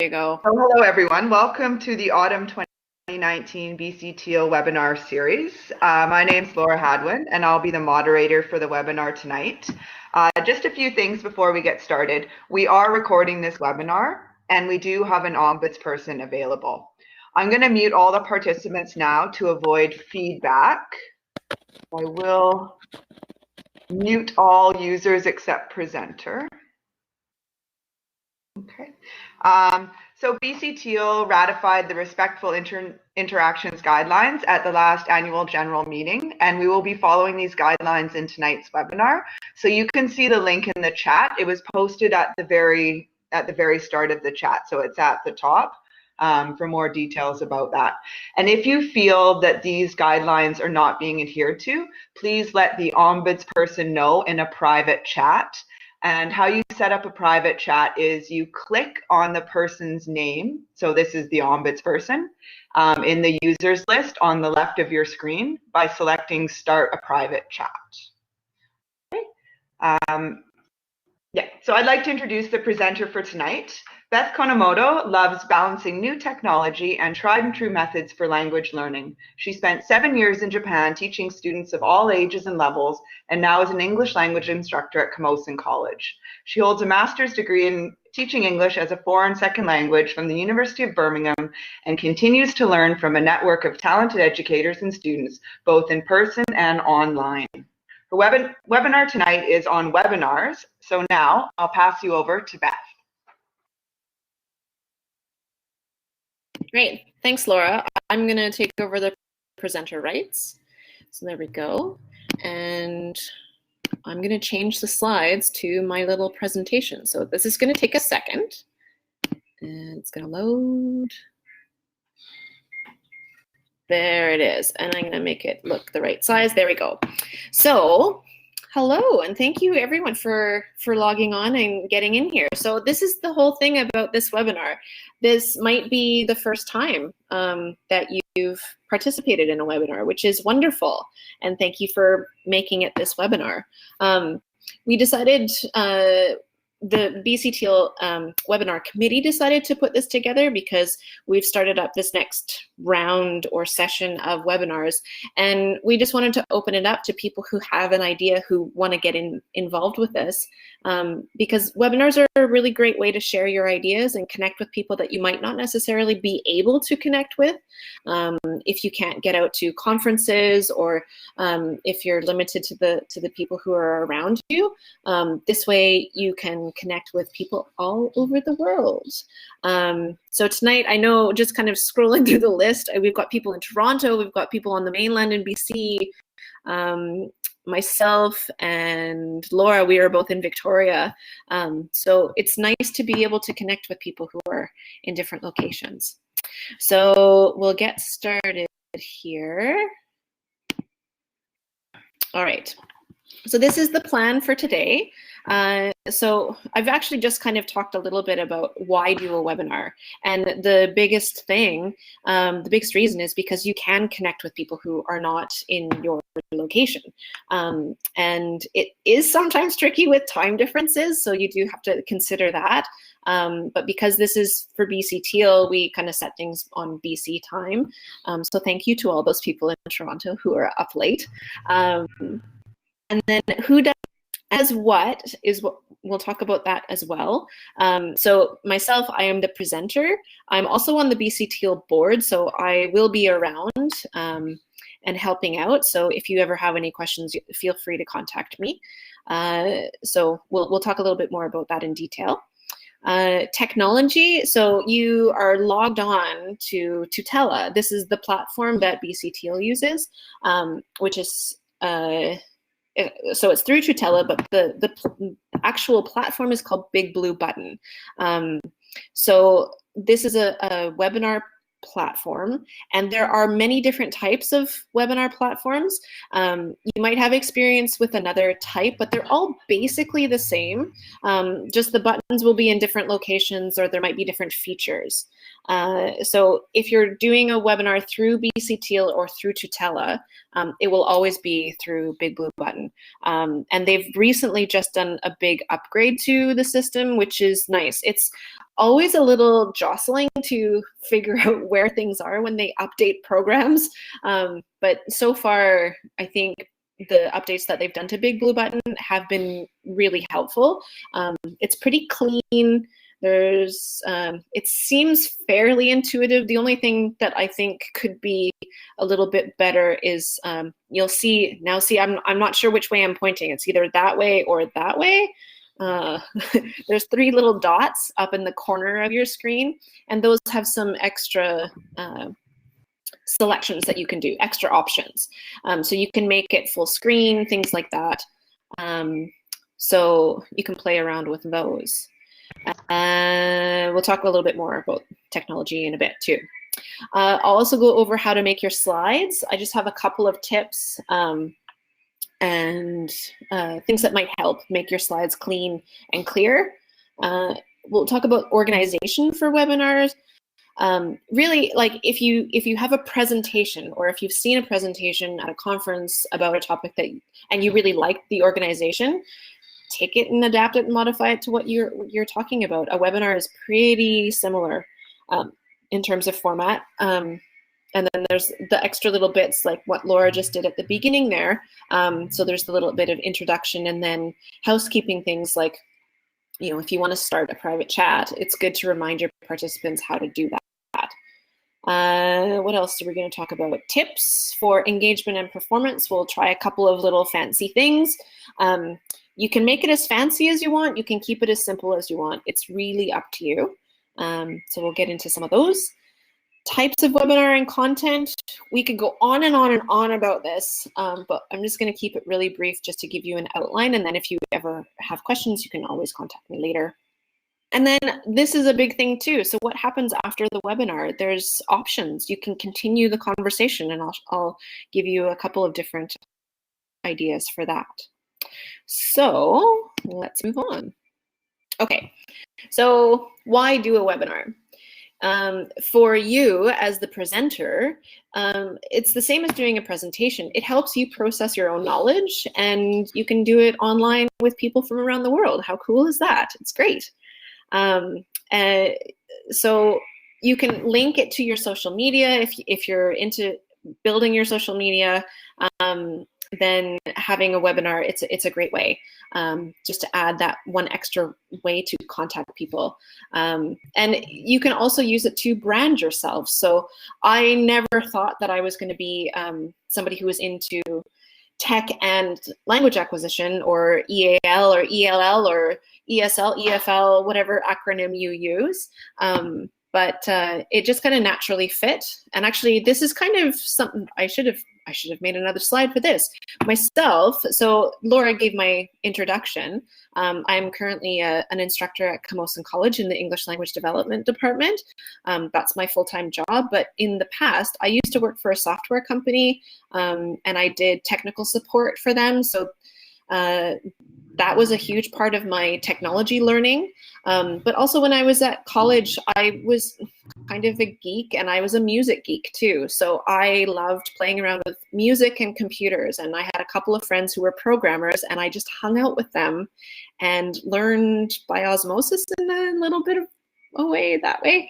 you go. Oh, hello, everyone. Welcome to the Autumn 2019 BC TEAL webinar series. My name's Laura Hadwin, and I'll be the moderator for the webinar tonight. Just a few things before we get started. We are recording this webinar, and we do have an Ombuds Person available. I'm going to mute all the participants now to avoid feedback. I will mute all users except presenter. Okay. So BC TEAL ratified the Respectful Interactions Guidelines at the last annual general meeting, and we will be following these guidelines in tonight's webinar. So you can see the link in the chat. It was posted at the very start of the chat, so it's at the top for more details about that. And if you feel that these guidelines are not being adhered to, please let the Ombuds Person know in a private chat. And how you set up a private chat is you click on the person's name. So this is the Ombuds Person in the users list on the left of your screen by selecting Start a Private Chat. Okay. So I'd like to introduce the presenter for tonight. Beth Konomoto loves balancing new technology and tried and true methods for language learning. She spent 7 years in Japan teaching students of all ages and levels, and now is an English language instructor at Konomoto College. She holds a master's degree in teaching English as a foreign second language from the University of Birmingham and continues to learn from a network of talented educators and students, both in person and online. Her webinar tonight is on webinars, so now I'll pass you over to Beth. Great, thanks, Laura. I'm going to take over the presenter rights. So there we go. And I'm going to change the slides to my little presentation. So this is going to take a second. And it's going to load. There it is. And I'm going to make it look the right size. There we go. So hello, and thank you everyone for logging on and getting in here. So this is the whole thing about this webinar. This might be the first time that you've participated in a webinar, which is wonderful. And thank you for making it this webinar. We decided, the BC TEAL webinar committee decided to put this together because we've started up this next round or session of webinars, and we just wanted to open it up to people who have an idea, who want to get involved with this, because webinars are a really great way to share your ideas and connect with people that you might not necessarily be able to connect with if you can't get out to conferences, or if you're limited to the people who are around you. This way you can connect with people all over the world. So tonight, I know, just kind of scrolling through the list, we've got people in Toronto, we've got people on the mainland in BC, myself and Laura, we are both in Victoria. So it's nice to be able to connect with people who are in different locations. So we'll get started here. All right. So this is the plan for today. So I've actually just kind of talked a little bit about why do a webinar. And the biggest thing, the biggest reason is because you can connect with people who are not in your location. And it is sometimes tricky with time differences, so you do have to consider that. But because this is for BC TEAL, we kind of set things on BC time. So thank you to all those people in Toronto who are up late. And then who does as what is what we'll talk about that as well. So myself, I am the presenter. I'm also on the BC TEAL board, so I will be around and helping out. So if you ever have any questions, feel free to contact me. So we'll talk a little bit more about that in detail. Technology, so you are logged on to Tutela. This is the platform that BC TEAL uses, which is so it's through Tutela, but the actual platform is called Big Blue Button. So this is a webinar platform, and there are many different types of webinar platforms. You might have experience with another type, but they're all basically the same. Just the buttons will be in different locations, or there might be different features. So if you're doing a webinar through BC TEAL or through Tutela, it will always be through Big Blue Button. And they've recently just done a big upgrade to the system, which is nice. It's always a little jostling to figure out where things are when they update programs. But so far, I think the updates that they've done to Big Blue Button have been really helpful. It's pretty clean. There's, it seems fairly intuitive. The only thing that I think could be a little bit better is you'll see, now see, I'm not sure which way I'm pointing. It's either that way or that way. There's 3 little dots up in the corner of your screen, and those have some extra selections that you can do, extra options. So you can make it full screen, things like that. So you can play around with those. We'll talk a little bit more about technology in a bit too. I'll also go over how to make your slides. I just have a couple of tips and things that might help make your slides clean and clear. We'll talk about organization for webinars. Really, like if you have a presentation, or if you've seen a presentation at a conference about a topic and you really like the organization, take it and adapt it and modify it to what you're talking about. A webinar is pretty similar in terms of format. And then there's the extra little bits like what Laura just did at the beginning there. So there's the little bit of introduction and then housekeeping things like, you know, if you want to start a private chat, it's good to remind your participants how to do that. What else are we going to talk about? Tips for engagement and performance. We'll try a couple of little fancy things. You can make it as fancy as you want. You can keep it as simple as you want. It's really up to you. So we'll get into some of those. Types of webinar and content. We could go on and on and on about this, but I'm just going to keep it really brief just to give you an outline. And then if you ever have questions, you can always contact me later. And then this is a big thing too. So what happens after the webinar? There's options. You can continue the conversation, and I'll give you a couple of different ideas for that. So let's move on. Okay, so why do a webinar? For you as the presenter, it's the same as doing a presentation. It helps you process your own knowledge, and you can do it online with people from around the world. How cool is that? It's great. So you can link it to your social media if you're into building your social media. Then having a webinar, it's a great way just to add that one extra way to contact people. And you can also use it to brand yourself. So I never thought that I was going to be somebody who was into tech and language acquisition, or EAL or ELL or ESL, EFL, whatever acronym you use. But it just kind of naturally fit. And actually, this is kind of something I should have made another slide for this myself. So Laura gave my introduction. I'm currently an instructor at Konomoto College in the English Language Development Department. That's my full-time job. But in the past, I used to work for a software company, and I did technical support for them. So that was a huge part of my technology learning. But also when I was at college, I was kind of a geek, and I was a music geek too. So I loved playing around with music and computers. And I had a couple of friends who were programmers, and I just hung out with them and learned by osmosis in a little bit of a way that way.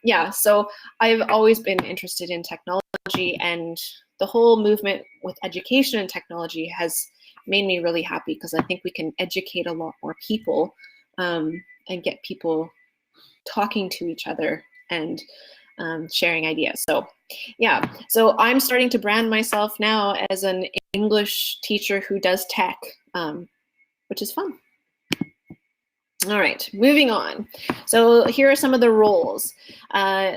Yeah, so I've always been interested in technology, and the whole movement with education and technology has made me really happy, because I think we can educate a lot more people and get people talking to each other and sharing ideas. So yeah, so I'm starting to brand myself now as an English teacher who does tech, which is fun. All right, moving on. So here are some of the roles.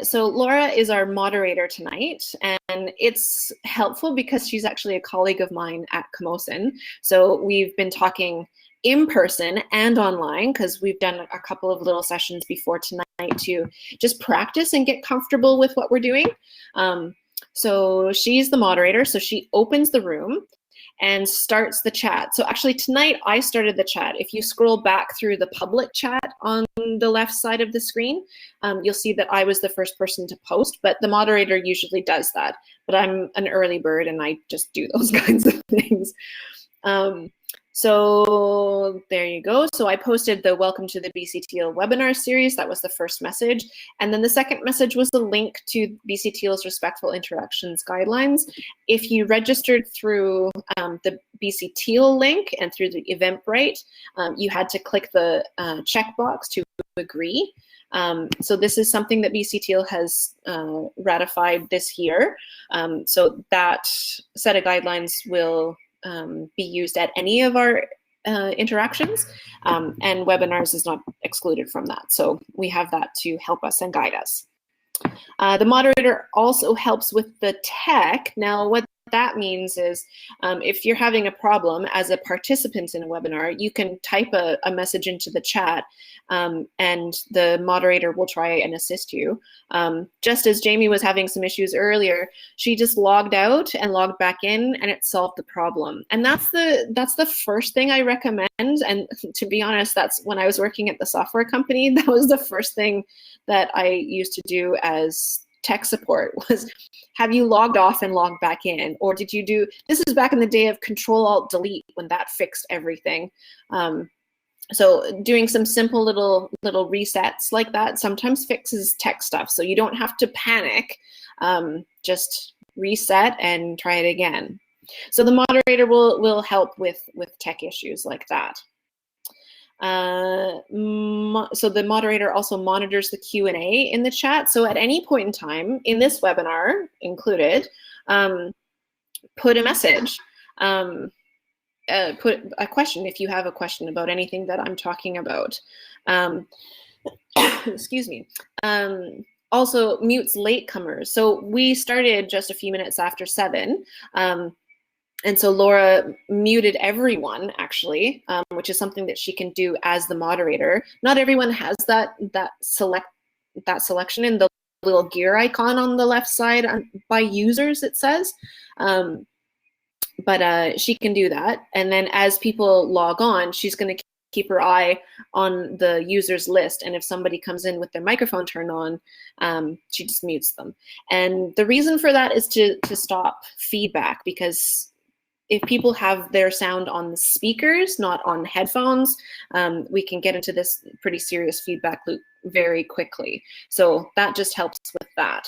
So Laura is our moderator tonight, and it's helpful because she's actually a colleague of mine at Konomoto. So we've been talking in person and online, because we've done a couple of little sessions before tonight to just practice and get comfortable with what we're doing. So she's the moderator, so she opens the room and starts the chat. So actually tonight I started the chat. If you scroll back through the public chat on the left side of the screen, you'll see that I was the first person to post, but the moderator usually does that. But I'm an early bird, and I just do those kinds of things. So there you go. So I posted the Welcome to the BC TEAL webinar series. That was the first message. And then the second message was the link to BC TEAL's Respectful Interactions Guidelines. If you registered through the BC TEAL link and through the Eventbrite, you had to click the checkbox to agree. So this is something that BC TEAL has ratified this year. So that set of guidelines will be used at any of our interactions, and webinars is not excluded from that. So we have that to help us and guide us. The moderator also helps with the tech. Now, what that means is if you're having a problem as a participant in a webinar, you can type a message into the chat and the moderator will try and assist you. Just as Jamie was having some issues earlier, she just logged out and logged back in and it solved the problem. And that's the first thing I recommend. And to be honest, that's when I was working at the software company, that was the first thing that I used to do as tech support was, have you logged off and logged back in? Or did you do, this is back in the day of Control-Alt-Delete when that fixed everything. So doing some simple little resets like that sometimes fixes tech stuff. So you don't have to panic, just reset and try it again. So the moderator will help with tech issues like that. So the moderator also monitors the Q&A in the chat. So at any point in time, in this webinar included, put a message, put a question if you have a question about anything that I'm talking about. Excuse me. Also mutes latecomers. So we started just a few minutes after 7. And so Laura muted everyone, actually, which is something that she can do as the moderator. Not everyone has that selection in the little gear icon on the left side by users, it says. But she can do that. And then as people log on, she's going to keep her eye on the users list. And if somebody comes in with their microphone turned on, she just mutes them. And the reason for that is to stop feedback, because if people have their sound on the speakers, not on headphones, we can get into this pretty serious feedback loop very quickly. So that just helps with that.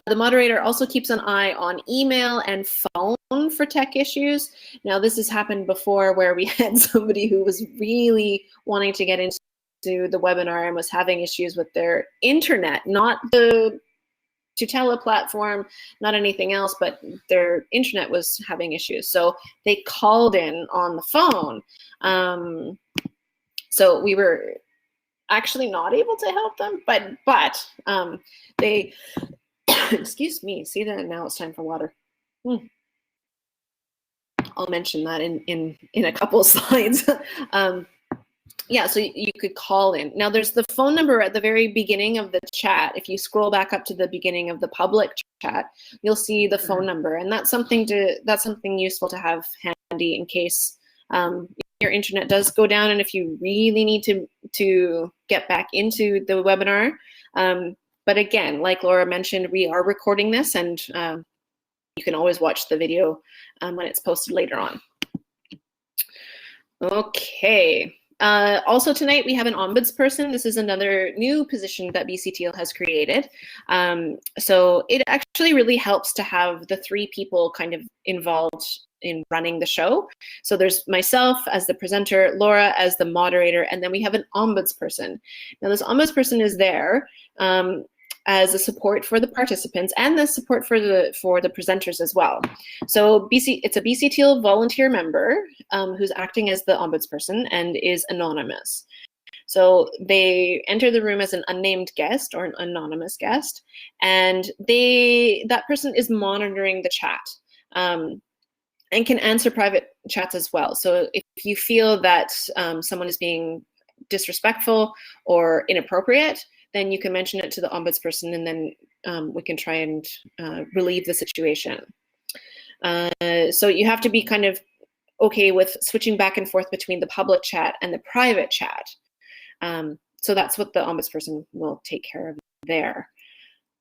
The moderator also keeps an eye on email and phone for tech issues. Now, this has happened before where we had somebody who was really wanting to get into the webinar and was having issues with their internet, not the Tutela platform, not anything else, but their internet was having issues. So they called in on the phone. So we were actually not able to help them, but they, excuse me, see that now it's time for water. I'll mention that in a couple of slides. Yeah, so you could call in. Now there's the phone number at the very beginning of the chat. If you scroll back up to the beginning of the public chat, you'll see the phone number, and that's something useful to have handy in case your internet does go down, and if you really need to get back into the webinar. But again, like Laura mentioned, we are recording this, and you can always watch the video when it's posted later on. Okay. Also tonight we have an Ombuds Person. This is another new position that BC TEAL has created. So it actually really helps to have the 3 people kind of involved in running the show. So there's myself as the presenter, Laura as the moderator, and then we have an Ombuds Person. Now this Ombuds Person is there as a support for the participants and the support for the presenters as well. So it's a BC TEAL volunteer member who's acting as the Ombuds Person and is anonymous. So they enter the room as an unnamed guest or an anonymous guest, and that person is monitoring the chat and can answer private chats as well. So if you feel that someone is being disrespectful or inappropriate, then you can mention it to the Ombuds Person, and then we can try and relieve the situation. So you have to be kind of okay with switching back and forth between the public chat and the private chat. So that's what the Ombuds Person will take care of there.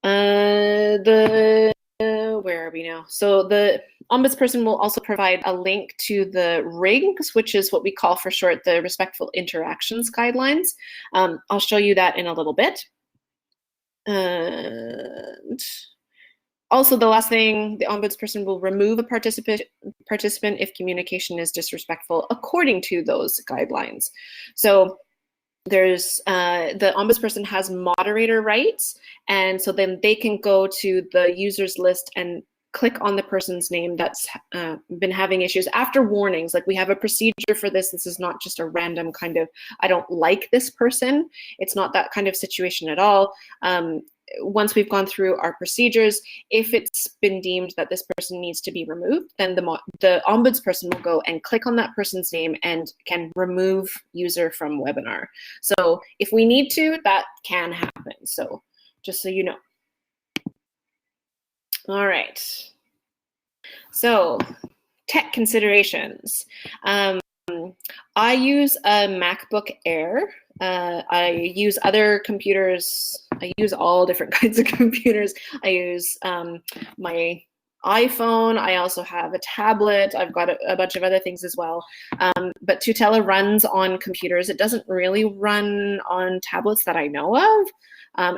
The where are we now? So the Ombuds Person will also provide a link to the RIGs, which is what we call for short the Respectful Interactions Guidelines. I'll show you that in a little bit. And also, the last thing, the Ombuds Person will remove a participant if communication is disrespectful according to those guidelines. So there's the Ombuds Person has moderator rights, and so then they can go to the users list and click on the person's name that's been having issues after warnings. Like, we have a procedure for this. This is not just a random kind of, I don't like this person. It's not that kind of situation at all. Once we've gone through our procedures, if it's been deemed that this person needs to be removed, then the Ombuds Person will go and click on that person's name and can remove user from webinar. So if we need to, that can happen. So just so you know. All right. So tech considerations. I use a MacBook Air. I use other computers. I use all different kinds of computers. I use my iPhone. I also have a tablet. I've got a bunch of other things as well. But Tutela runs on computers. It doesn't really run on tablets that I know of.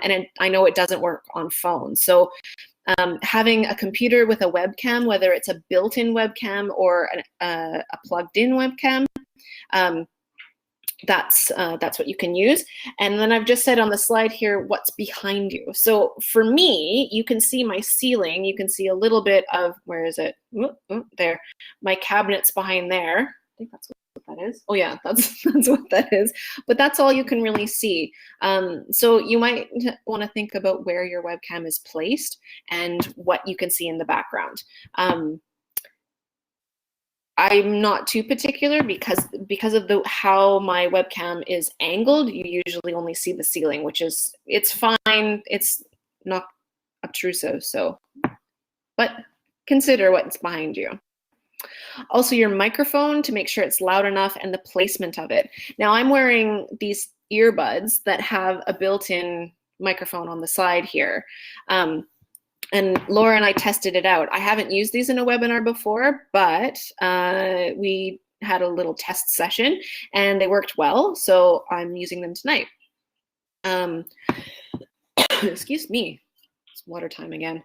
And I know it doesn't work on phones. So having a computer with a webcam, whether it's a built-in webcam or a plugged-in webcam, that's what you can use. And then I've just said on the slide here what's behind you. So for me, you can see my ceiling. You can see a little bit of, where is it? There. My cabinet's behind there. I think that's what that is. Oh yeah, that's what that is. But that's all you can really see. So you might want to think about where your webcam is placed and what you can see in the background. I'm not too particular because of how my webcam is angled. You usually only see the ceiling, which is, it's fine. It's not obtrusive. So, but consider what's behind you. Also, your microphone, to make sure it's loud enough, and the placement of it. Now, I'm wearing these earbuds that have a built-in microphone on the side here. And Laura and I tested it out. I haven't used these in a webinar before, but we had a little test session and they worked well. So I'm using them tonight. Excuse me, it's water time again.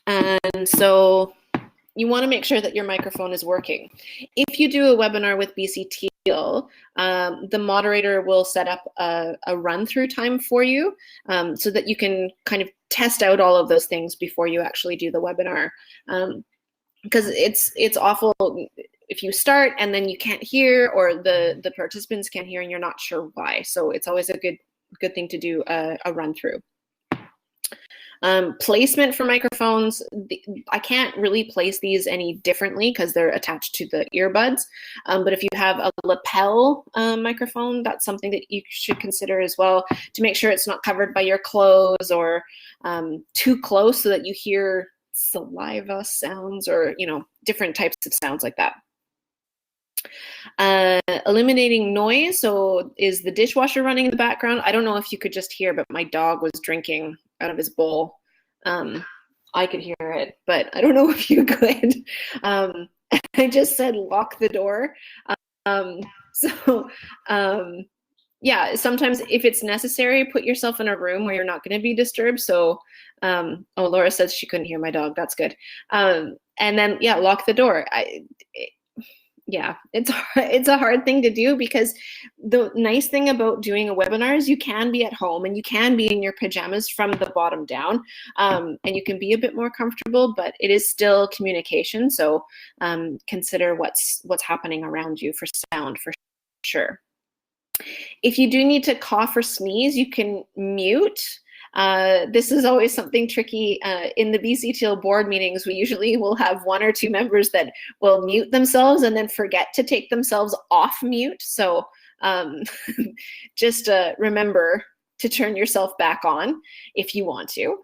And so you want to make sure that your microphone is working. If you do a webinar with BC TEAL, the moderator will set up a run-through time for you so that you can kind of test out all of those things before you actually do the webinar. Because it's awful if you start and then you can't hear, or the participants can't hear and you're not sure why. So it's always a good thing to do a run-through. Placement for microphones, I can't really place these any differently because they're attached to the earbuds. But if you have a lapel microphone, that's something that you should consider as well, to make sure it's not covered by your clothes or too close so that you hear saliva sounds or, different types of sounds like that. Eliminating noise. So is the dishwasher running in the background? I don't know if you could just hear, but my dog was drinking out of his bowl. I could hear it, but I don't know if you could. I just said lock the door. Yeah, sometimes if it's necessary, put yourself in a room where you're not going to be disturbed. So, oh, Laura says she couldn't hear my dog. That's good. And then, yeah, lock the door. Yeah, it's a hard thing to do, because the nice thing about doing a webinar is you can be at home and you can be in your pajamas from the bottom down, and you can be a bit more comfortable, but it is still communication. So consider what's happening around you for sound, for sure. If you do need to cough or sneeze, you can mute. This is always something tricky. In the BC TEAL board meetings, we usually will have one or two members that will mute themselves and then forget to take themselves off mute. So just remember to turn yourself back on if you want to,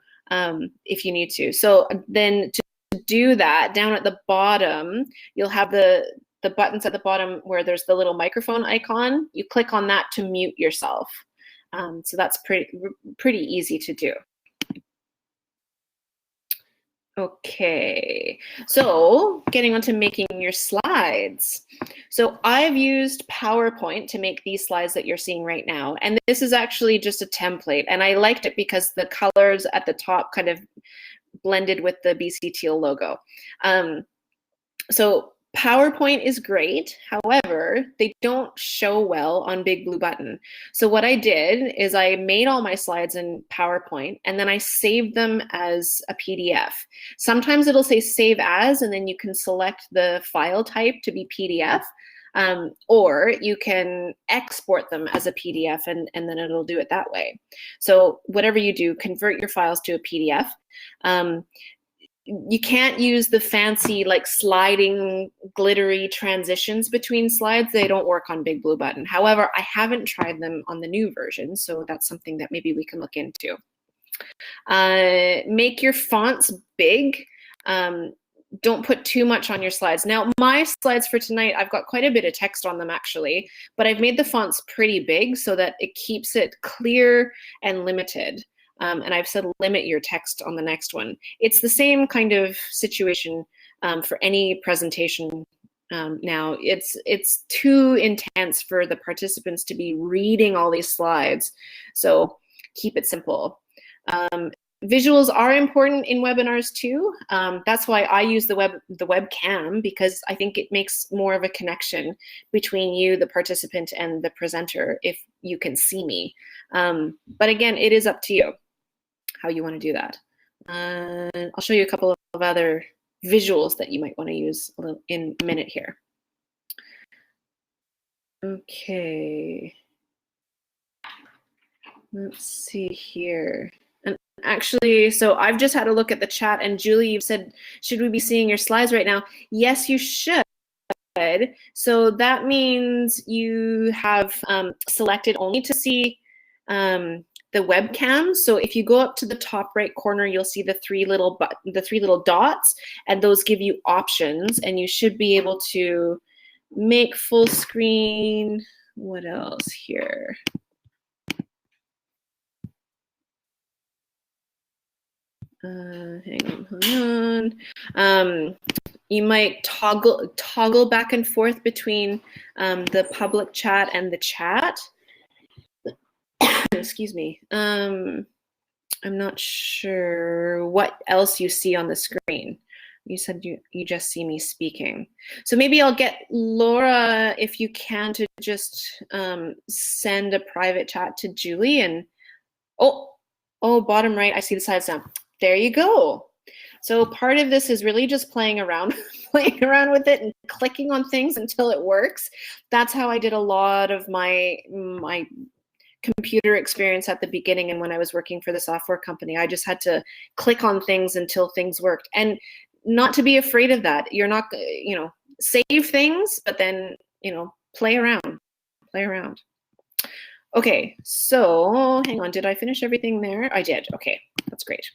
if you need to. So then to do that, down at the bottom, you'll have the buttons at the bottom where there's the little microphone icon. You click on that to mute yourself. So that's pretty easy to do. Okay, so getting on to making your slides. So I've used PowerPoint to make these slides that you're seeing right now. And this is actually just a template. And I liked it because the colors at the top kind of blended with the BC Teal logo. So PowerPoint is great. However, they don't show well on Big Blue Button. So what I did is I made all my slides in PowerPoint and then I saved them as a PDF. Sometimes it'll say save as, and then you can select the file type to be PDF. Or you can export them as a PDF and then it'll do it that way. So whatever you do, convert your files to a PDF. You can't use the fancy like sliding glittery transitions between slides. They don't work on Big Blue Button. However, I haven't tried them on the new version, so that's something that maybe we can look into. Make your fonts big. Don't put too much on your slides. Now, my slides for tonight, I've got quite a bit of text on them actually, but I've made the fonts pretty big so that it keeps it clear and limited. And I've said limit your text on the next one. It's the same kind of situation for any presentation now. It's too intense for the participants to be reading all these slides. So keep it simple. Visuals are important in webinars too. That's why I use the webcam, because I think it makes more of a connection between you, the participant, and the presenter if you can see me. But again, it is up to you how you want to do that. I'll show you a couple of other visuals that you might want to use in a minute here. Okay. Let's see here. And actually, so I've just had a look at the chat, and Julie, you've said, should we be seeing your slides right now? Yes, you should. So that means you have selected only to see the webcam. So if you go up to the top right corner, you'll see the three little dots, and those give you options, and you should be able to make full screen. What else here? Hang on. You might toggle back and forth between the public chat and the chat. Excuse me. I'm not sure what else you see on the screen. You said you just see me speaking. So maybe I'll get Laura, if you can, to just send a private chat to Julie. And oh, bottom right, I see the slides now. There you go. So part of this is really just playing around with it and clicking on things until it works. That's how I did a lot of my computer experience at the beginning, and when I was working for the software company. I just had to click on things until things worked, and not to be afraid of that. You're not, save things, but then, play around. Okay, so hang on, did I finish everything there? I did. Okay, that's great.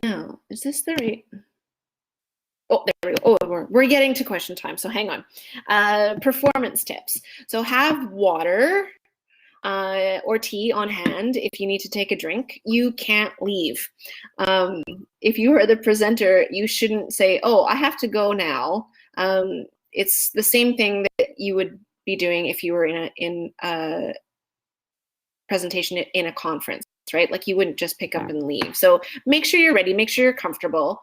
Now, is this the right? Oh, there we go. Oh, we're getting to question time, so hang on. Performance tips. So have water or tea on hand if you need to take a drink. You can't leave. If you are the presenter, you shouldn't say, oh, I have to go now. It's the same thing that you would be doing if you were in a presentation in a conference, right? Like you wouldn't just pick up and leave. So make sure you're ready, make sure you're comfortable,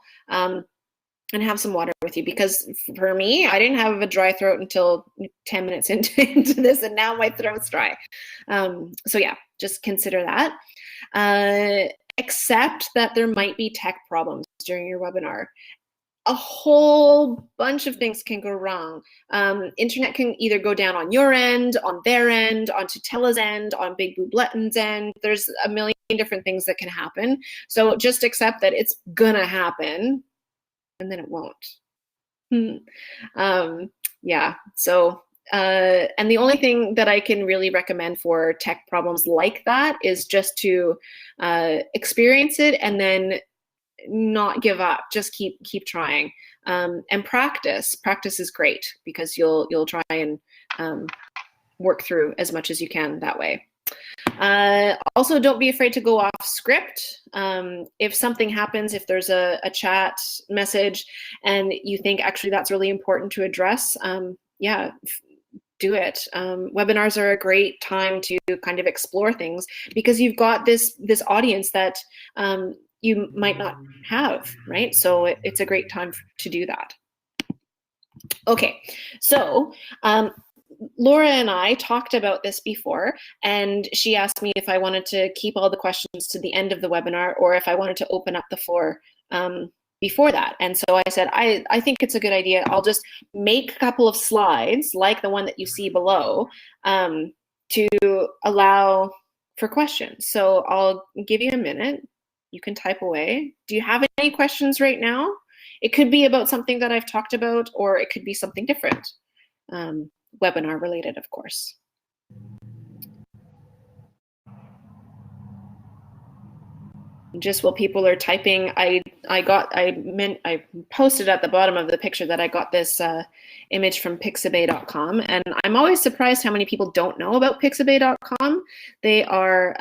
and have some water with you, because for me, I didn't have a dry throat until 10 minutes into this, and now my throat's dry. So yeah, just consider that. Accept that there might be tech problems during your webinar. A whole bunch of things can go wrong. Internet can either go down on your end, on their end, on Tutella's end, on Big Blue Button's end. There's a million different things that can happen. So just accept that it's gonna happen, and then it won't. Yeah, so, and the only thing that I can really recommend for tech problems like that is just to experience it and then not give up. Just keep trying, and practice. Practice is great, because you'll try and work through as much as you can that way. Also, don't be afraid to go off script. If something happens, if there's a chat message and you think actually that's really important to address, yeah, do it. Webinars are a great time to kind of explore things because you've got this audience that you might not have, right? So it's a great time to do that. Okay, so Laura and I talked about this before, and she asked me if I wanted to keep all the questions to the end of the webinar or if I wanted to open up the floor before that. And so I said, I think it's a good idea. I'll just make a couple of slides like the one that you see below to allow for questions. So I'll give you a minute. You can type away. Do you have any questions right now? It could be about something that I've talked about, or it could be something different, webinar related, of course. Just while people are typing, I posted at the bottom of the picture that I got this image from pixabay.com, and I'm always surprised how many people don't know about pixabay.com. They are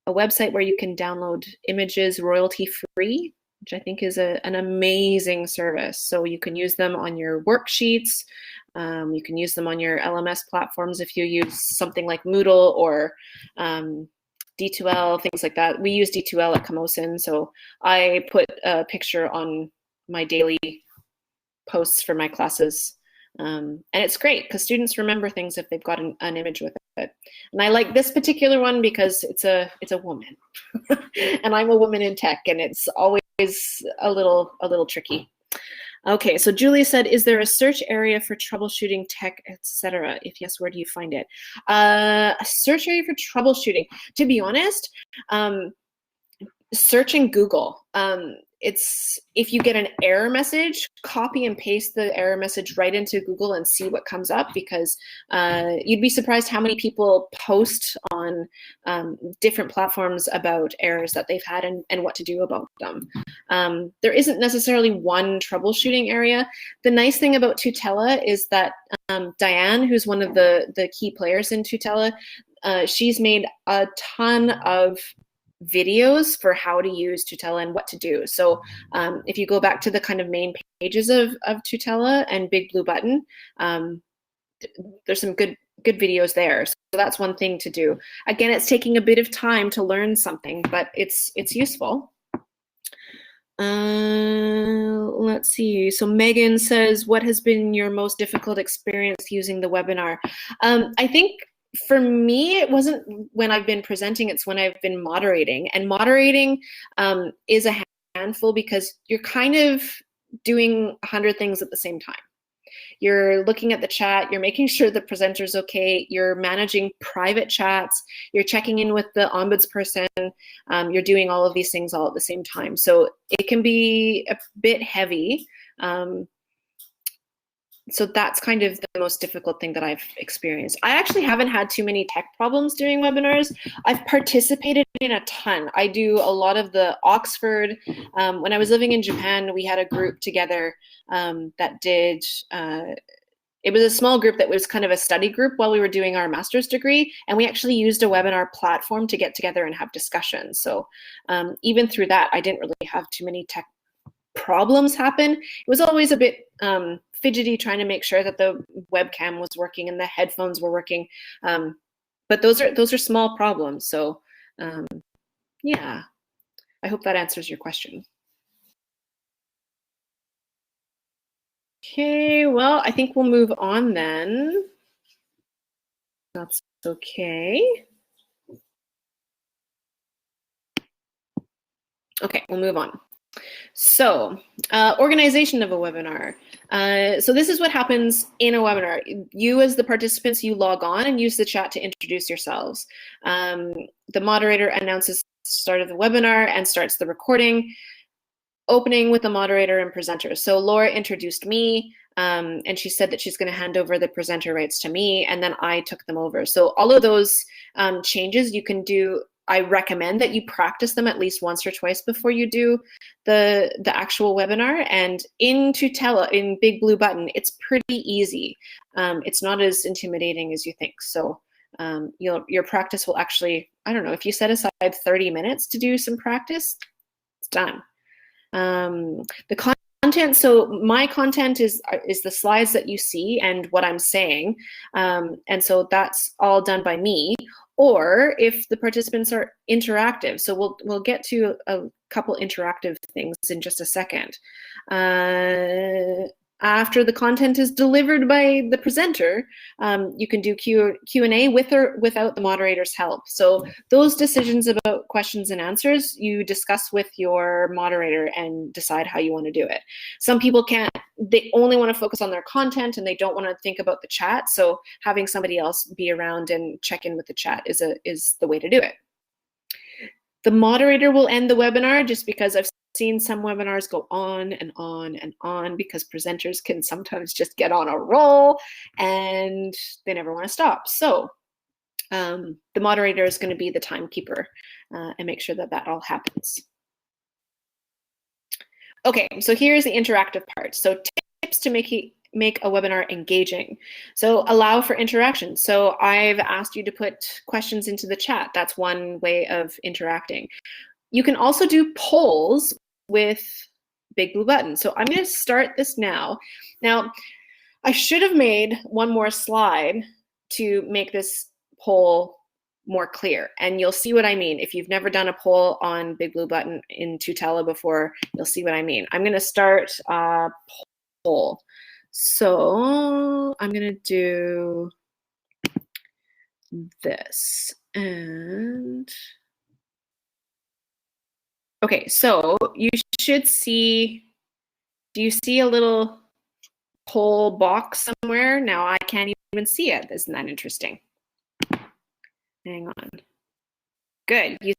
a website where you can download images royalty free, which I think is an amazing service. So you can use them on your worksheets. You can use them on your LMS platforms if you use something like Moodle or D2L, things like that. We use D2L at Camosun, so I put a picture on my daily posts for my classes. And it's great because students remember things if they've got an image with it. And I like this particular one because it's a woman, and I'm a woman in tech, and it's always a little tricky. Okay, so Julie said, is there a search area for troubleshooting tech, etc.? If yes, where do you find it? A search area for troubleshooting. To be honest, searching Google. It's if you get an error message, copy and paste the error message right into Google and see what comes up, because you'd be surprised how many people post on different platforms about errors that they've had and what to do about them. There isn't necessarily one troubleshooting area. The nice thing about Tutela is that Diane, who's one of the key players in Tutela, she's made a ton of videos for how to use Tutela and what to do. So if you go back to the kind of main pages of Tutela and Big Blue Button, there's some good videos there. So that's one thing to do. Again, it's taking a bit of time to learn something, but it's useful. Let's see. So Megan says, what has been your most difficult experience using the webinar? I think for me, it wasn't when I've been presenting, it's when I've been moderating. And moderating is a handful because you're kind of doing 100 things at the same time. You're looking at the chat, you're making sure the presenter's okay, you're managing private chats, you're checking in with the Ombuds Person, you're doing all of these things all at the same time. So it can be a bit heavy. So that's kind of the most difficult thing that I've experienced. I actually haven't had too many tech problems during webinars. I've participated in a ton. I do a lot of the Oxford. When I was living in Japan, we had a group together that did, it was a small group that was kind of a study group while we were doing our master's degree. And we actually used a webinar platform to get together and have discussions. So even through that, I didn't really have too many tech problems happen. It was always a bit fidgety trying to make sure that the webcam was working and the headphones were working. But those are small problems. So yeah, I hope that answers your question. Okay, well, I think we'll move on then. That's okay. Okay, we'll move on. So, organization of a webinar. So this is what happens in a webinar. You as the participants, you log on and use the chat to introduce yourselves. The moderator announces the start of the webinar and starts the recording, opening with the moderator and presenters. So Laura introduced me, and she said that she's going to hand over the presenter rights to me, and then I took them over. So all of those changes you can do. I recommend that you practice them at least once or twice before you do the actual webinar. And in Tutela, in Big Blue Button, it's pretty easy. It's not as intimidating as you think. So your practice will actually, I don't know, if you set aside 30 minutes to do some practice, it's done. The content, so my content is the slides that you see and what I'm saying. And so that's all done by me. Or if the participants are interactive, so we'll get to a couple interactive things in just a second. After the content is delivered by the presenter, you can do Q&A with or without the moderator's help. So those decisions about questions and answers, you discuss with your moderator and decide how you want to do it. Some people can't, they only want to focus on their content and they don't want to think about the chat. So having somebody else be around and check in with the chat is the way to do it. The moderator will end the webinar, just because I've seen some webinars go on and on and on because presenters can sometimes just get on a roll and they never want to stop. So the moderator is going to be the timekeeper and make sure that that all happens. Okay, so here's the interactive part. So tips to make a webinar engaging. So allow for interaction. So I've asked you to put questions into the chat. That's one way of interacting. You can also do polls with Big Blue Button. So I'm going to start this now. Now, I should have made one more slide to make this poll more clear, and you'll see what I mean. If you've never done a poll on Big Blue Button in Tutela before, you'll see what I mean. I'm going to start a poll. So I'm going to do this. And okay, so you should see, do you see a little poll box somewhere? Now I can't even see it. Isn't that interesting? Hang on. Good, you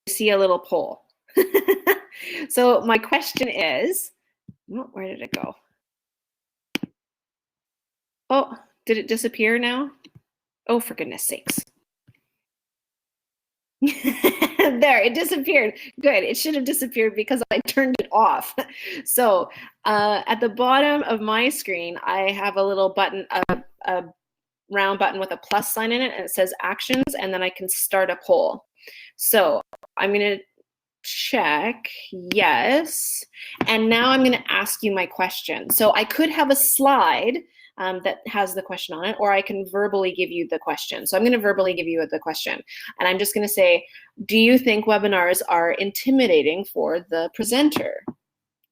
see a little poll. So my question is, oh, where did it go? Oh, did it disappear now? Oh, for goodness sakes. There, it disappeared. Good, it should have disappeared because I turned it off. So at the bottom of my screen, I have a little button, a round button with a plus sign in it, and it says actions, and then I can start a poll. So I'm going to check yes, and now I'm going to ask you my question. So I could have a slide that has the question on it, or I can verbally give you the question. So I'm going to verbally give you the question, and I'm just going to say, do you think webinars are intimidating for the presenter?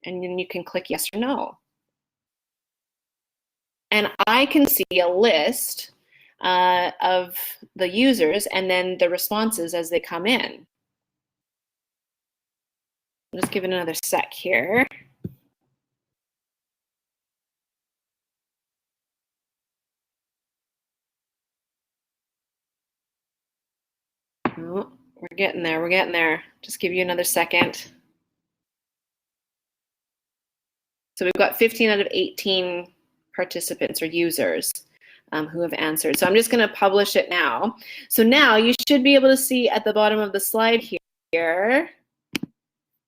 And then you can click yes or no. And I can see a list of the users and then the responses as they come in. I'll just give it another sec here. Oh, we're getting there, we're getting there. Just give you another second. So we've got 15 out of 18 participants or users who have answered. So I'm just going to publish it now. So now you should be able to see at the bottom of the slide here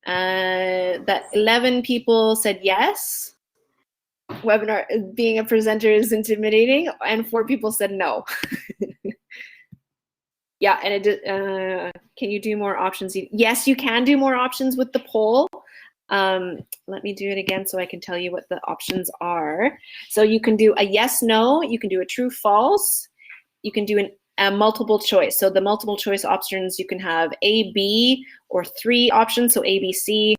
that 11 people said yes. Webinar being a presenter is intimidating, and 4 people said no. Yeah, and it can you do more options? Yes, you can do more options with the poll. Let me do it again so I can tell you what the options are. So you can do a yes, no, you can do a true, false, you can do a multiple choice. So the multiple choice options, you can have A, B, or 3 options, so A, B, C,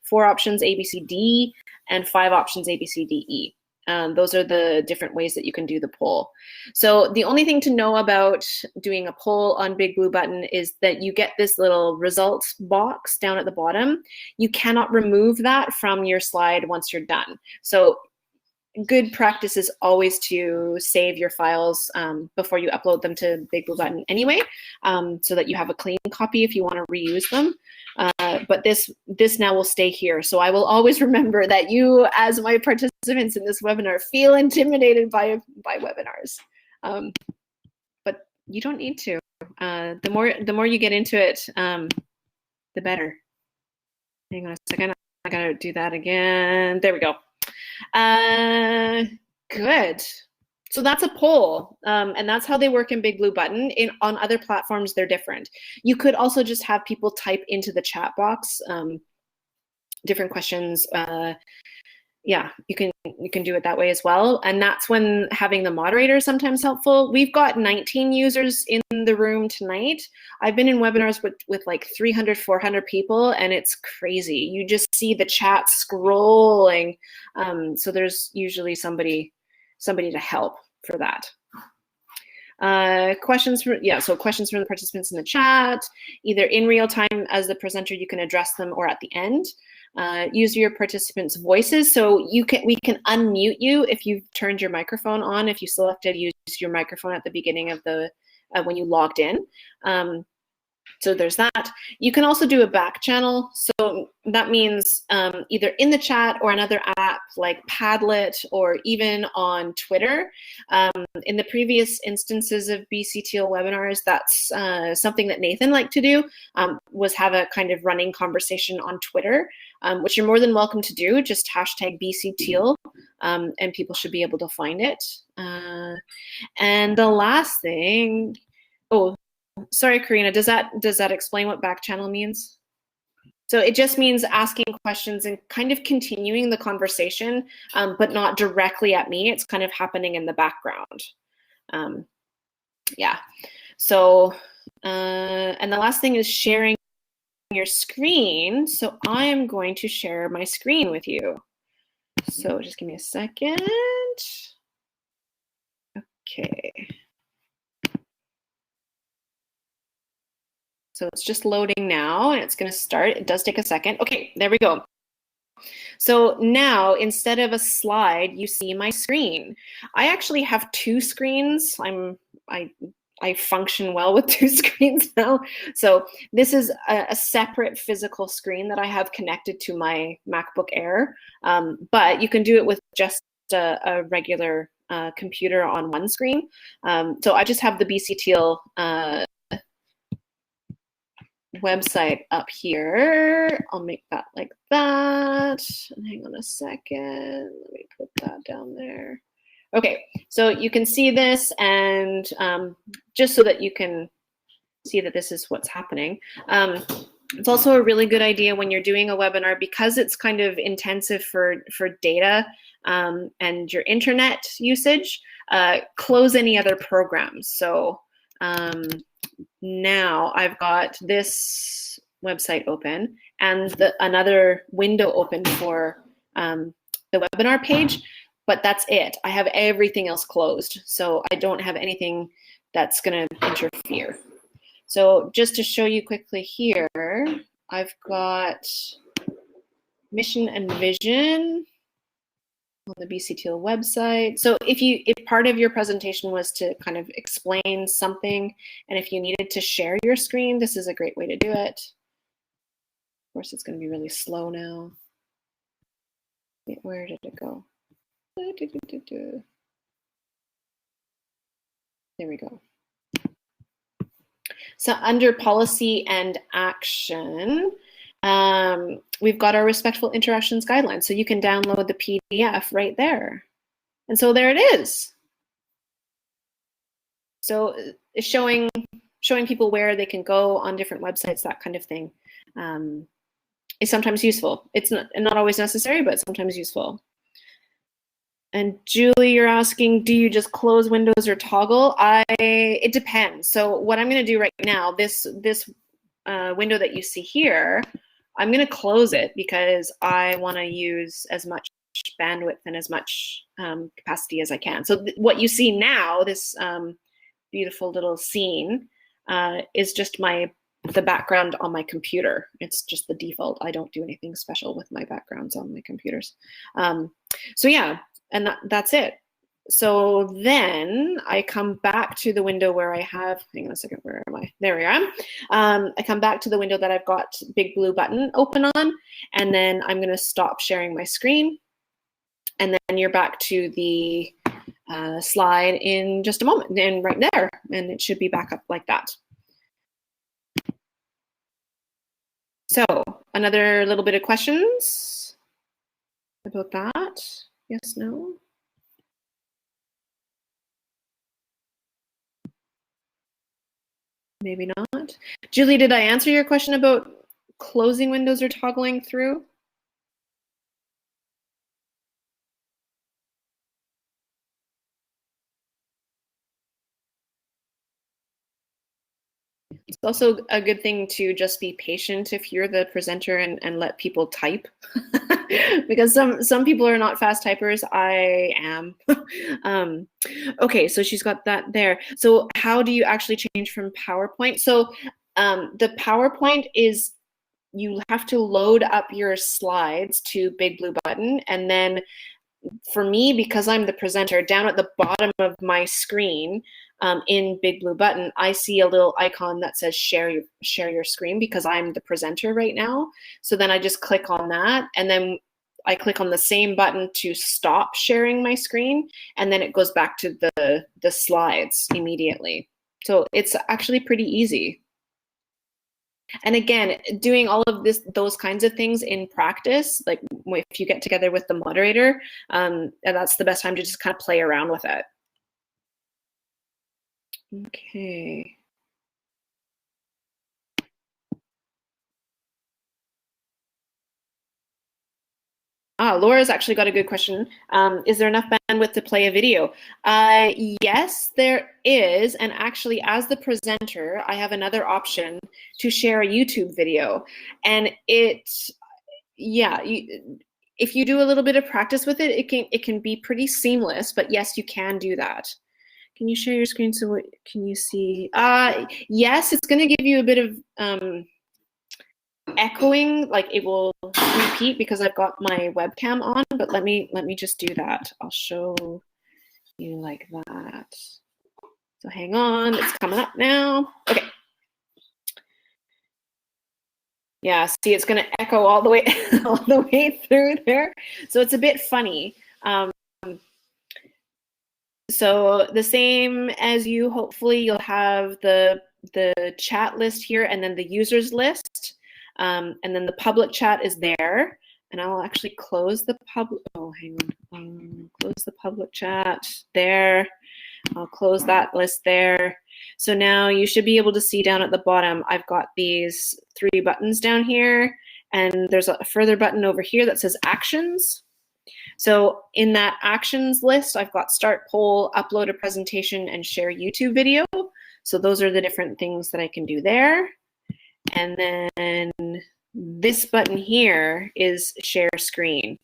4 options, A, B, C, D, and 5 options, A, B, C, D, E. Those are the different ways that you can do the poll. So the only thing to know about doing a poll on Big Blue Button is that you get this little results box down at the bottom. You cannot remove that from your slide once you're done. So good practice is always to save your files before you upload them to Big Blue Button anyway, so that you have a clean copy if you want to reuse them. But this now will stay here. So I will always remember that you, as my participants in this webinar, feel intimidated by webinars. But you don't need to. The more you get into it, the better. Hang on a second. I gotta do that again. There we go. Good. So that's a poll, and that's how they work in Big Blue Button. On other platforms, they're different. You could also just have people type into the chat box different questions. Yeah, you can do it that way as well. And that's when having the moderator is sometimes helpful. We've got 19 users in the room tonight. I've been in webinars with like 300, 400 people, and it's crazy. You just see the chat scrolling. So there's usually somebody to help for that. Questions from the participants in the chat, either in real time as the presenter, you can address them, or at the end. Use your participants' voices. So we can unmute you if you've turned your microphone on. If you selected use your microphone at the beginning of the when you logged in. So there's that. You can also do a back channel. So that means either in the chat or another app like Padlet, or even on Twitter. In the previous instances of BCTEAL webinars, that's something that Nathan liked to do, was have a kind of running conversation on Twitter, which you're more than welcome to do. Just hashtag BCTEAL, and people should be able to find it. And the last thing, sorry, Karina, does that explain what back channel means? So it just means asking questions and kind of continuing the conversation, but not directly at me. It's kind of happening in the background. Yeah. So, and the last thing is sharing your screen. So I am going to share my screen with you. So just give me a second. Okay. So it's just loading now, and it's going to start. It does take a second. Okay, there we go. So now, instead of a slide, you see my screen. I actually have two screens. I function well with two screens now. So this is a separate physical screen that I have connected to my MacBook Air, but you can do it with just a regular computer on one screen. So I just have the BCTEAL website up here. I'll make that like that. And hang on a second. Let me put that down there. Okay, so you can see this, and just so that you can see that this is what's happening. It's also a really good idea when you're doing a webinar, because it's kind of intensive for data and your internet usage, close any other programs. So now I've got this website open and another window open for the webinar page, but that's it. I have everything else closed, so I don't have anything that's going to interfere. So just to show you quickly here, I've got mission and vision on the BCTEAL website. So if part of your presentation was to kind of explain something, and if you needed to share your screen, this is a great way to do it. Of course, it's going to be really slow now. Where did it go? There we go. So under policy and action, we've got our respectful interactions guidelines. So you can download the PDF right there. And so there it is. So it's showing people where they can go on different websites, that kind of thing, is sometimes useful. It's not always necessary, but sometimes useful. And Julie, you're asking, do you just close windows or toggle? It depends. So what I'm going to do right now, this window that you see here, I'm going to close it because I want to use as much bandwidth and as much capacity as I can. So what you see now, this beautiful little scene, is just the background on my computer. It's just the default. I don't do anything special with my backgrounds on my computers. So yeah. And that's it. So then I come back to the window where I have, hang on a second, where am I? There we are. I come back to the window that I've got Big Blue Button open on, and then I'm going to stop sharing my screen. And then you're back to the slide in just a moment, and right there, and it should be back up like that. So another little bit of questions about that. Yes, no? Maybe not. Julie, did I answer your question about closing windows or toggling through? It's also a good thing to just be patient if you're the presenter and let people type. Because some people are not fast typers. I am. Okay, so she's got that there. So how do you actually change from PowerPoint? So the PowerPoint is, you have to load up your slides to Big Blue Button, and then for me, because I'm the presenter, down at the bottom of my screen in Big Blue Button, I see a little icon that says share your screen because I'm the presenter right now. So then I just click on that, and then I click on the same button to stop sharing my screen, and then it goes back to the slides immediately. So it's actually pretty easy. And again, doing all of those kinds of things in practice, like if you get together with the moderator, and that's the best time to just kind of play around with it. Okay. Laura's actually got a good question. Is there enough bandwidth to play a video? Yes, there is. And actually, as the presenter, I have another option to share a YouTube video. And if you do a little bit of practice with it, it can be pretty seamless. But yes, you can do that. Can you share your screen so what can you see? Yes, it's going to give you a bit of echoing, like it will repeat because I've got my webcam on, but let me just do that. I'll show you like that. So hang on, it's coming up now. Okay. Yeah, see, it's going to echo all the way through there. So it's a bit funny. So the same as you, hopefully you'll have the chat list here and then the users list. And then the public chat is there. And I'll actually close the public, hang on. Close the public chat there. I'll close that list there. So now you should be able to see down at the bottom, I've got these 3 buttons down here, and there's a further button over here that says actions. So in that actions list, I've got start poll, upload a presentation, and share YouTube video. So those are the different things that I can do there. And then this button here is share screen.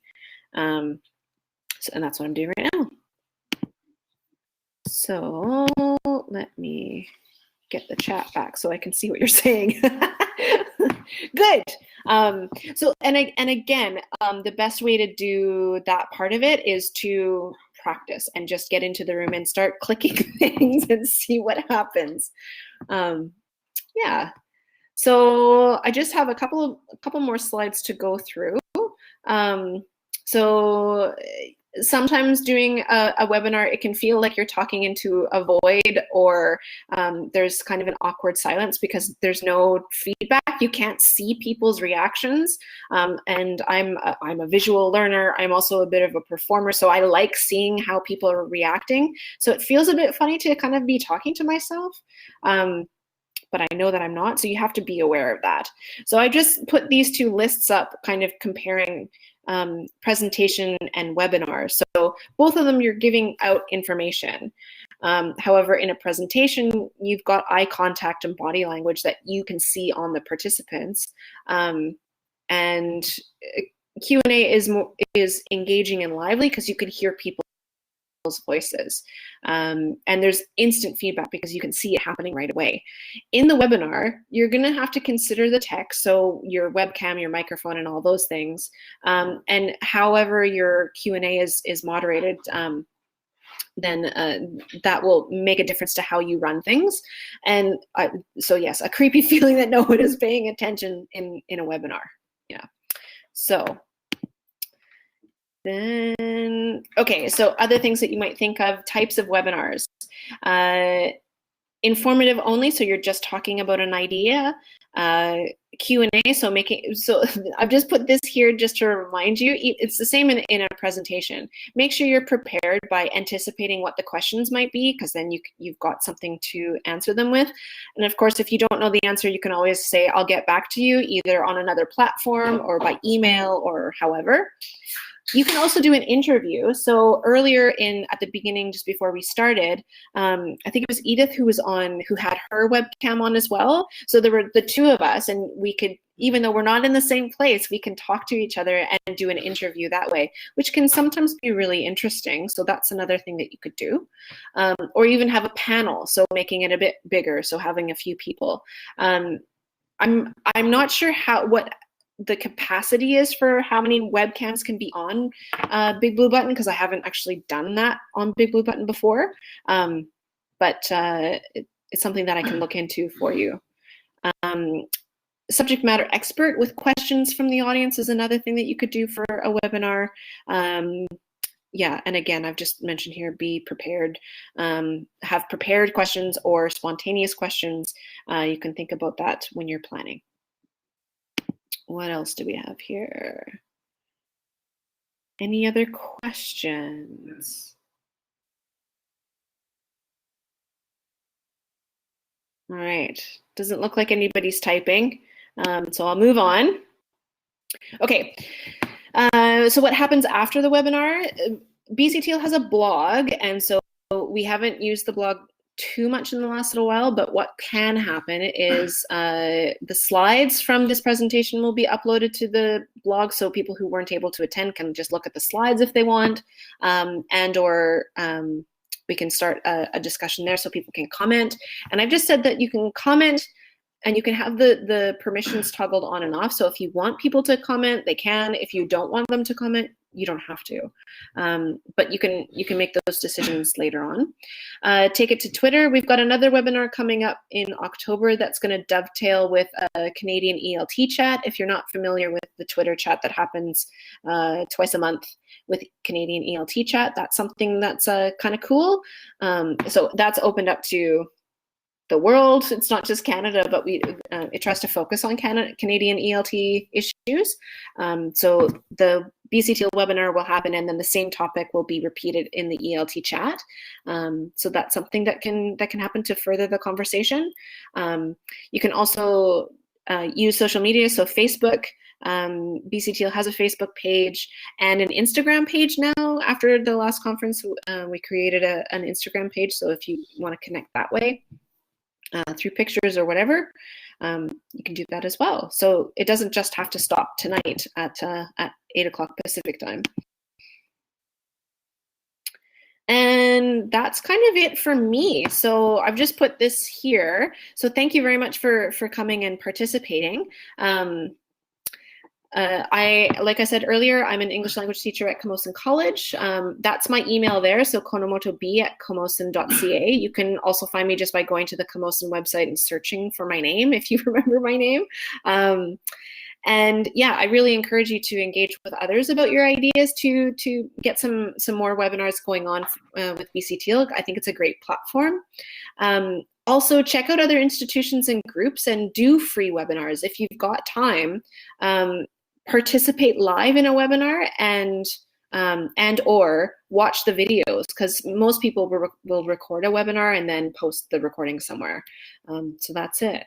And that's what I'm doing right now. So let me get the chat back so I can see what you're saying. Good. So and again, the best way to do that part of it is to practice and just get into the room and start clicking things and see what happens. Yeah. So I just have a couple more slides to go through. So sometimes doing a webinar, it can feel like you're talking into a void, or there's kind of an awkward silence because there's no feedback. You can't see people's reactions. And I'm a visual learner. I'm also a bit of a performer, so I like seeing how people are reacting. So it feels a bit funny to kind of be talking to myself. But I know that I'm not, so you have to be aware of that. So I just put these 2 lists up, kind of comparing presentation and webinar. So both of them, you're giving out information. However, in a presentation, you've got eye contact and body language that you can see on the participants. And Q&A is engaging and lively because you can hear people's voices. And there's instant feedback because you can see it happening right away. In the webinar, you're going to have to consider the tech, so your webcam, your microphone, and all those things. And however your Q&A is moderated, then that will make a difference to how you run things. And so yes, a creepy feeling that no one is paying attention in a webinar. Yeah. So then, okay, so other things that you might think of, types of webinars. informative only, so you're just talking about an idea. Q&A, so I've just put this here just to remind you, it's the same in a presentation. Make sure you're prepared by anticipating what the questions might be, because then you've got something to answer them with. And of course, if you don't know the answer, you can always say, I'll get back to you either on another platform or by email or however. You can also do an interview. So earlier at the beginning, just before we started, I think it was Edith who had her webcam on as well. So there were the two of us, and we could, even though we're not in the same place, we can talk to each other and do an interview that way, which can sometimes be really interesting. So that's another thing that you could do. Or even have a panel, so making it a bit bigger, so having a few people. I'm not sure what the capacity is for how many webcams can be on Big Blue Button, because I haven't actually done that on Big Blue Button before. But it's something that I can look into for you. Subject matter expert with questions from the audience is another thing that you could do for a webinar. Yeah, and again, I've just mentioned here, be prepared, have prepared questions or spontaneous questions. You can think about that when you're planning. What else do we have here? Any other questions? All right, doesn't look like anybody's typing, so I'll move on. Okay, so what happens after the webinar? BC TEAL has a blog, and so we haven't used the blog too much in the last little while, but what can happen is the slides from this presentation will be uploaded to the blog, so people who weren't able to attend can just look at the slides if they want, or we can start a discussion there so people can comment. And I've just said that you can comment and you can have the permissions toggled on and off. So if you want people to comment, they can. If you don't want them to comment, you don't have to. But you can make those decisions later on. Take it to Twitter. We've got another webinar coming up in October that's going to dovetail with a Canadian ELT chat. If you're not familiar with the Twitter chat that happens twice a month with Canadian ELT chat, that's something that's kind of cool. So that's opened up to the world. It's not just Canada, but it tries to focus on Canadian ELT issues. So the BC TEAL webinar will happen, and then the same topic will be repeated in the ELT chat. So that's something that can happen to further the conversation. You can also use social media, so Facebook. BC TEAL has a Facebook page and an Instagram page now. After the last conference, we created an Instagram page, so if you want to connect that way, through pictures or whatever, you can do that as well. So it doesn't just have to stop tonight at 8 o'clock Pacific time. And that's kind of it for me. So I've just put this here. So thank you very much for coming and participating. Like I said earlier, I'm an English language teacher at Komoson College. That's my email there, so konomotob@komoson.ca. You can also find me just by going to the Komoson website and searching for my name, if you remember my name. And yeah, I really encourage you to engage with others about your ideas to get some more webinars going on with BC TEAL. I think it's a great platform. Also, check out other institutions and groups and do free webinars if you've got time. Participate live in a webinar and or watch the videos, because most people will record a webinar and then post the recording somewhere. So that's it.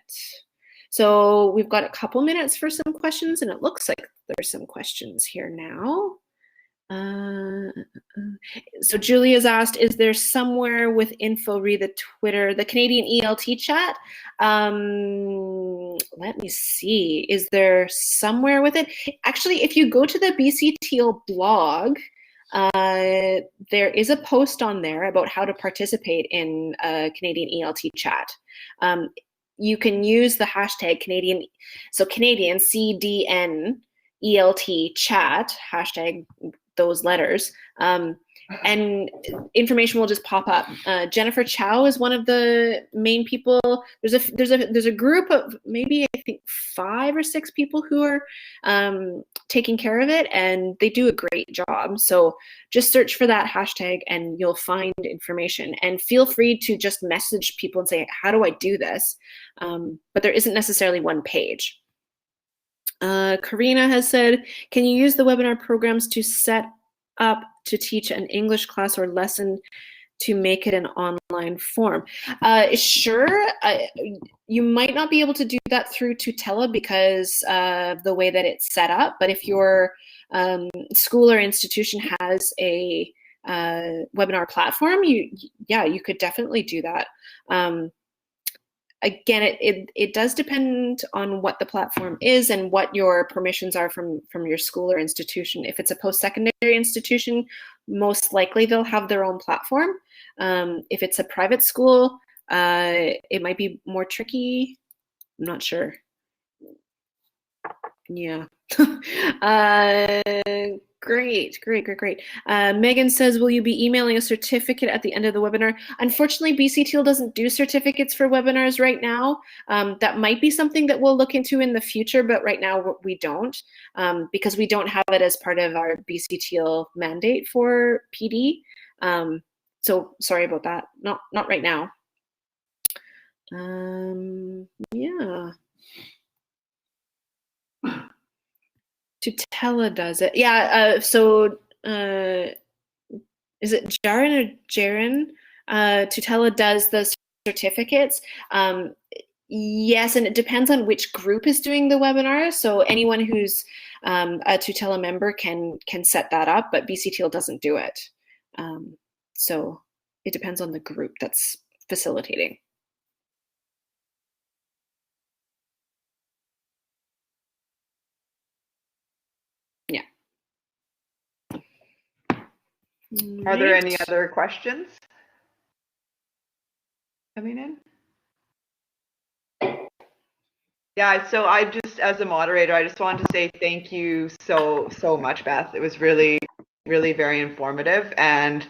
So we've got a couple minutes for some questions, and it looks like there's some questions here now. So Julia's asked, is there somewhere with info, read the Twitter, the Canadian ELT chat? Let me see. Is there somewhere with it? Actually, if you go to the BC TEAL blog, there is a post on there about how to participate in a Canadian ELT chat. You can use the hashtag Canadian, so Canadian CDN ELT chat, hashtag those letters, and information will just pop up. Jennifer Chow is one of the main people. There's a group of maybe I think 5 or 6 people who are taking care of it, and they do a great job. So just search for that hashtag and you'll find information. And feel free to just message people and say, how do I do this? But there isn't necessarily one page. Karina has said, can you use the webinar programs to set up to teach an English class or lesson to make it an online form? Sure. You might not be able to do that through Tutela because of the way that it's set up, but if your school or institution has a webinar platform, you could definitely do that. Again, it does depend on what the platform is and what your permissions are from your school or institution. If it's a post-secondary institution, most likely they'll have their own platform. If it's a private school, it might be more tricky. I'm not sure. Yeah. Great. Megan says, will you be emailing a certificate at the end of the webinar? Unfortunately, BC TEAL doesn't do certificates for webinars right now. That might be something that we'll look into in the future, but right now we don't, because we don't have it as part of our BC TEAL mandate for PD. So sorry about that. Not right now. Yeah. Tutela does it. Yeah, so is it Jaren or Jaren? Tutela does the certificates. Yes, and it depends on which group is doing the webinar. So anyone who's a Tutela member can set that up, but BC TEAL doesn't do it. So it depends on the group that's facilitating. Yeah. Are there any other questions coming in? Yeah, so I just, as a moderator, I just wanted to say thank you so much, Beth. It was really very informative, and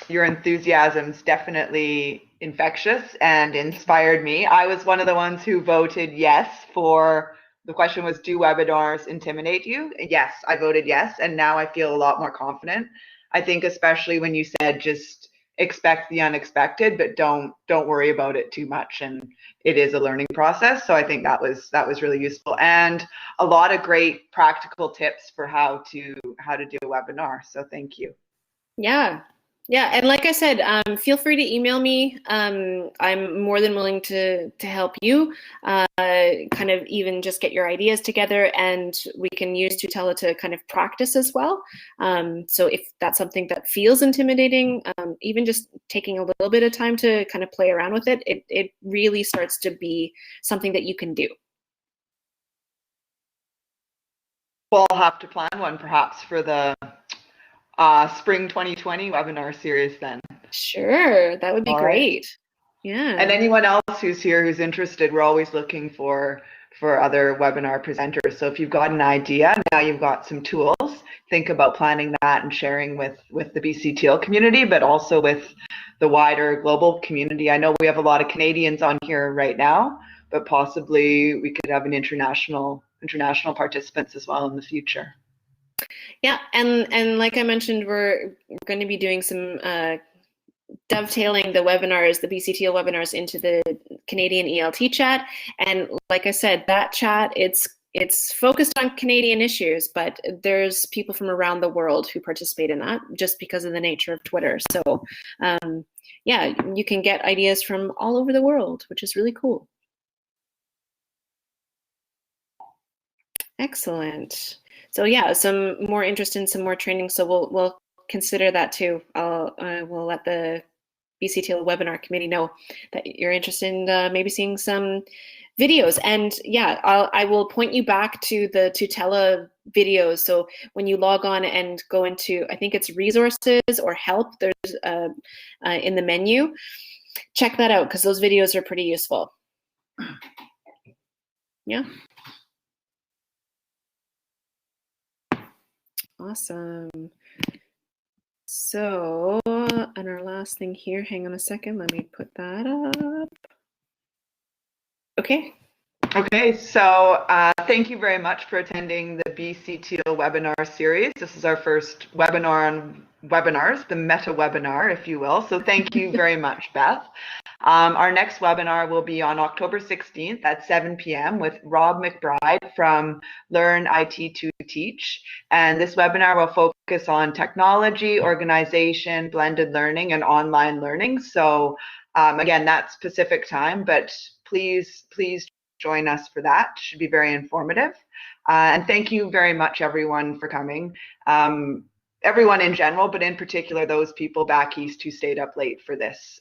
your enthusiasm's definitely infectious and inspired me. I was one of the ones who voted yes for, the question was, do webinars intimidate you? Yes, I voted yes, and now I feel a lot more confident. I think especially when you said just expect the unexpected, but don't worry about it too much, and it is a learning process. So I think that was really useful, and a lot of great practical tips for how to do a webinar. So thank you. Yeah, and like I said, feel free to email me. I'm more than willing to help you, kind of even just get your ideas together, and we can use Tutela to kind of practice as well. So if that's something that feels intimidating, even just taking a little bit of time to kind of play around with it, it really starts to be something that you can do. We'll have to plan one perhaps for the spring 2020 webinar series then. Sure, that would be great. Yeah. And anyone else who's here who's interested, we're always looking for other webinar presenters. So if you've got an idea, now you've got some tools, think about planning that and sharing with the BC TEAL community, but also with the wider global community. I know we have a lot of Canadians on here right now, but possibly we could have an international participants as well in the future. Yeah, and like I mentioned, we're going to be doing some dovetailing the webinars, the BC TEAL webinars, into the Canadian ELT chat. And like I said, that chat, it's focused on Canadian issues, but there's people from around the world who participate in that just because of the nature of Twitter. So yeah, you can get ideas from all over the world, which is really cool. Excellent. So yeah, some more interest in some more training. So we'll consider that too. We'll let the BC TEAL webinar committee know that you're interested in maybe seeing some videos. And yeah, I will point you back to the Tutela videos. So when you log on and go into, I think it's resources or help, there's in the menu, check that out because those videos are pretty useful. Yeah. Awesome. So, and our last thing here, hang on a second, let me put that up. Okay. Okay, so thank you very much for attending the BC TEAL webinar series. This is our first webinar on webinars, the meta webinar, if you will. So thank you very much, Beth. Our next webinar will be on October 16th at 7 p.m. with Rob McBride from Learn IT to Teach. And this webinar will focus on technology, organization, blended learning, and online learning. So again, that's Pacific time, but please join us for that. Should be very informative. And thank you very much, everyone, for coming. Everyone in general, but in particular, those people back east who stayed up late for this.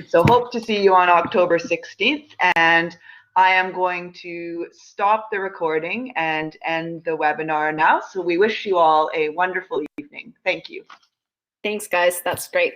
So hope to see you on October 16th. And I am going to stop the recording and end the webinar now. So we wish you all a wonderful evening. Thank you. Thanks, guys. That's great.